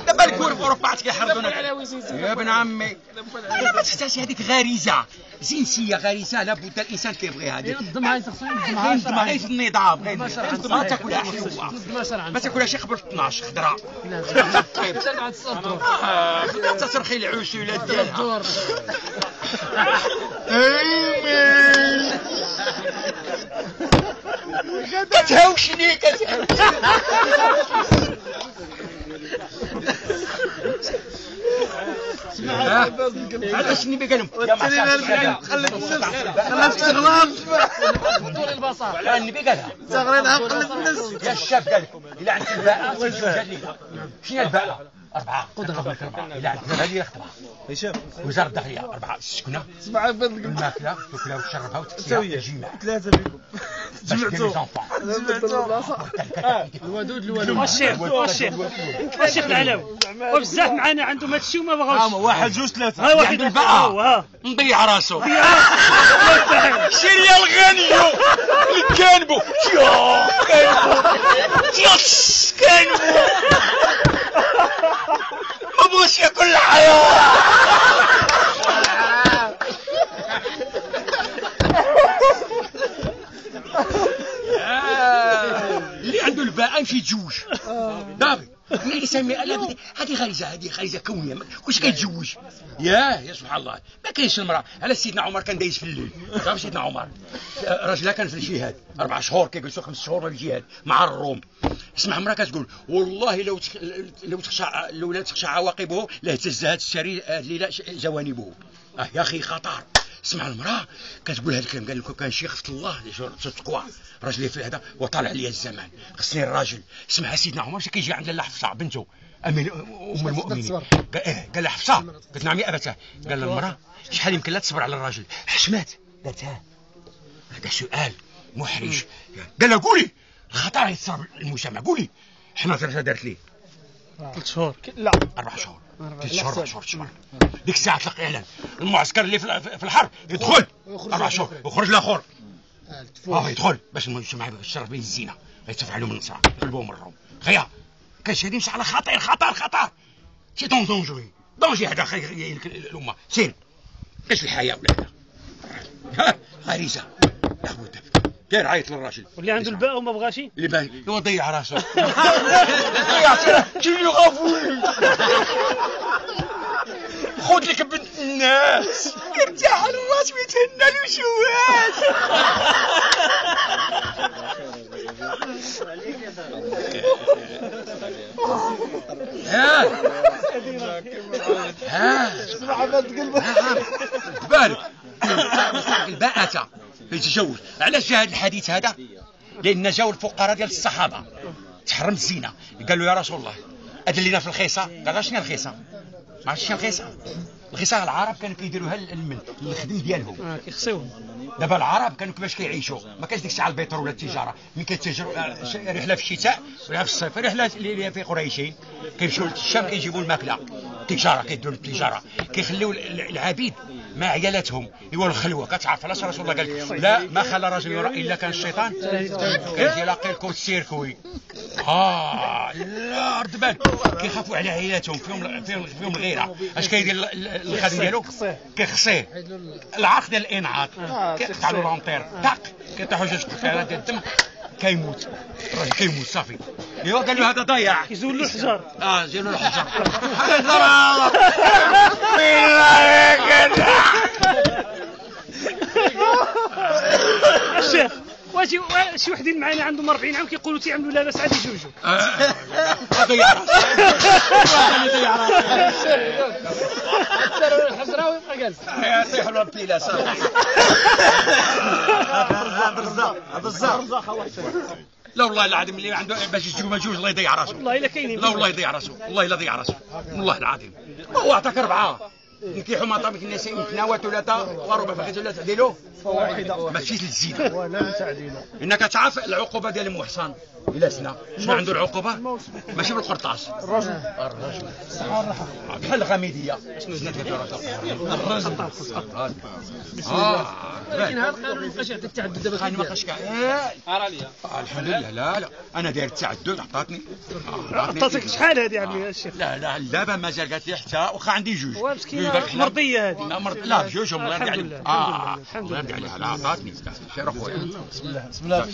دابا الكور في اوروبا كيحرضونا يا ابن عمي. تحتاج هذيك غريزه جنسيه، غريزه لابد الانسان كيبغي هذه. ينظمها ينظمها غير في النظام، ما تاكلها حلوه، ما تاكلهاش قبل 12 خضراء. طيب تترخي العسولات ديالها. كتهوشني هذا شنو بقالهم يا معشر خليك تستغرب طول البصر النبي قالها تغرينها قلت الناس يا الشاب قال لك الا عندك الباء قال لي شنو الباء؟ 4 قدرة 4 الا عندك هذه اختبار هشام وزارة الداخلية 4 السكنة اسمع الماكلة تاكلها وتشربها وتكسيها الجماع 3 فيكم جمعتوا الودود الشيخ العلاوي وبزاف معنا عندهم هادشي وما بغاوش. 1 2 3 ها واحد الباء نضيع راسو شري الغنيو كانبو كانبو ما بغاش ياكل الحياة. اللي عنده الباء يمشي يتزوج دابي يسمي هذه غريزه كونيه واش كيتزوج يا سبحان الله. ما كاينش المراه. على سيدنا عمر كان دايز في الليل. تعرف سيدنا عمر راجلها كان في الجهاد 4 شهور كيجلسوا 5 شهور في الجهاد مع الروم. اسمع امراه كتقول والله لو تخشى عواقبه لاهتزت الليله جوانبه. يا اخي خطر. اسمع المراه كتقول هذا الكلام. قال لك كان شي خفت الله التقوى راجلي في هذا وطالع عليا الزمان خصني الراجل. اسمع سيدنا عمر كيجي عند الله حفصه بنته ام المؤمنين قال لها حفصه قالت نعم يا ابتاه. قال لها المراه شحال يمكن لا تصبر على الراجل حشمات. قالت هذا سؤال محرج. قال لها قولي الخطر يتصاب المجتمع قولي. حنا دارت ليه 3 شهور لا 4 شهور 3 شهور 4 شهور ديك الساعه تلقى اعلان المعسكر اللي في الحرب يدخل 4 شهور ويخرج الاخر يدخل باش المجتمع الشرف بين الزينه غيتفع عليهم النصارى يقلبوهم الروم. خيا كاش هادي مش على خطر سي دونجي هذا الامه سير كاش الحياه ولا هذا غريزه لابد كاين عيط للراجل واللي عنده الباء وما بغاش اللي باغي هو ضيع راسه كي غافوي خذ لك بنت الناس ارتاح الراس ويتهنى الوشوات. بالك الباءة يتجوز. علاش جاء الحديث هذا؟ لان جاو الفقراء ديال الصحابه تحرم الزينه قالوا يا رسول الله ادلينا في الخيصه. قال شنو الخيصه؟ ما عرفتش شنو الخيصه العرب كانوا كيديروها للخدم ديالهم كيخصيوهم. دابا العرب كانوا كيفاش كيعيشوا ما كانش ديك الساعه البيطر ولا التجاره. من كيتجروا رحله في الشتاء رحله في الصيف رحله اللي في قريشين كيمشيو للشام كيجيبوا الماكله تجاره كيديروا التجاره كيخليو العبيد مع عيالاتهم يولوا الخلوه. كتعرف علاش رسول الله قال لك لا ما خلى رجل يرى الا كان الشيطان كيجي يلاقي لكم السيركوي. لا ردبان كيخافوا على عيالاتهم فيهم الغيره. اش كيدير الخادم ديالو كيخصيه العقد ديال الانعاط كيقطع له لونتير طاق كيطيحوا جوج قطيرات ديال الدم كيموت الراجل كيموت صافي. ايوا قال له هذا ضيع كيزول له الحجر زين له الحجر هذا الضرر بالله كذا. الشيخ شي وحدين معنا عندهم 40 عام كيقولوا تيعملوا لاباس عاد يجوجوا ضيع راسه ضيع راسه الحجره ويبقى جالس يطيح له البيلا صافي. لا والله العظيم اللي عنده باش يجيو مجوج الله يضيع راسه. والله الا كاينين لا والله يضيع راسه والله لا ضيع راسه والله العظيم. هو عطاك 4 نكيحوا مطابق النساء متناوى ثلاثه وربع فقط ولا تعديلوا واحده ماشي للزينه ولا تعديله. انك تعرف العقوبه ديال ام حسان إلا سنة شنو عنده العقوبة؟ ماشي بالقرطاس. الرجل بحال الغاميدية. شنو زنات الرجل؟ لكن هذا القانون ما بقاش يعطي التعدد دابا. ما بقاش كاع. الحمد لله. لا أنا داير التعدد عطاتني. عطاتك شحال هذه يعني الشيخ؟ لا دابا مازال قالت لي حتى واخا عندي جوج. مسكينة مرضية هذه. لا بجوج الله يرضي عليهم. الحمد لله. الله يرضي عليها. لا عطاتني. سير اخويا. بسم الله